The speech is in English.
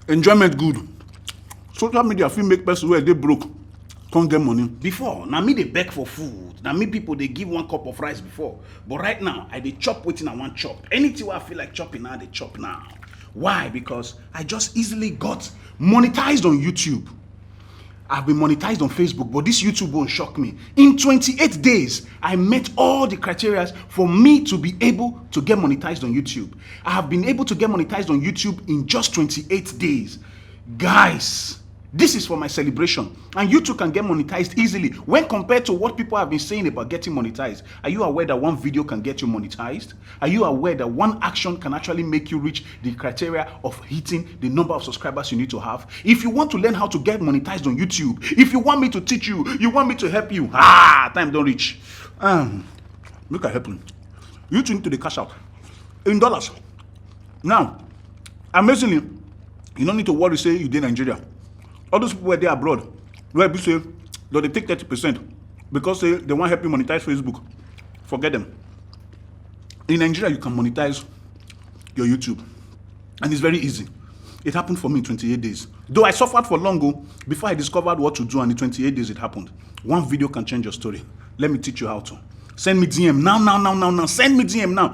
Enjoyment good. Social media fit make person where they broke can't get money. Before, now me they beg for food. Now me people they give 1 cup of rice before. But right now, I they chop wetin I want chop. Anything I feel like chopping now, they chop now. Why? Because I just easily got monetized on YouTube. I've been monetized on Facebook, but this YouTube won't shock me. In 28 days, I met all the criteria for me to be able to get monetized on YouTube. I have been able to get monetized on YouTube in just 28 days. Guys, this is for my celebration. And you too can get monetized easily when compared to what people have been saying about getting monetized. Are you aware that one video can get you monetized? Are you aware that one action can actually make you reach the criteria of hitting the number of subscribers you need to have? If you want to learn how to get monetized on YouTube, if you want me to teach you, you want me to help you, time don't reach. Look at helping. You too need to the cash out in dollars. Now, amazingly, you don't need to worry, say you did Nigeria. All those people were there abroad, where people say that they take 30% because they want to help you monetize Facebook. Forget them. In Nigeria, you can monetize your YouTube. And it's very easy. It happened for me in 28 days. Though I suffered for long before I discovered what to do, and in 28 days it happened. One video can change your story. Let me teach you how to. Send me DM now. Send me DM now.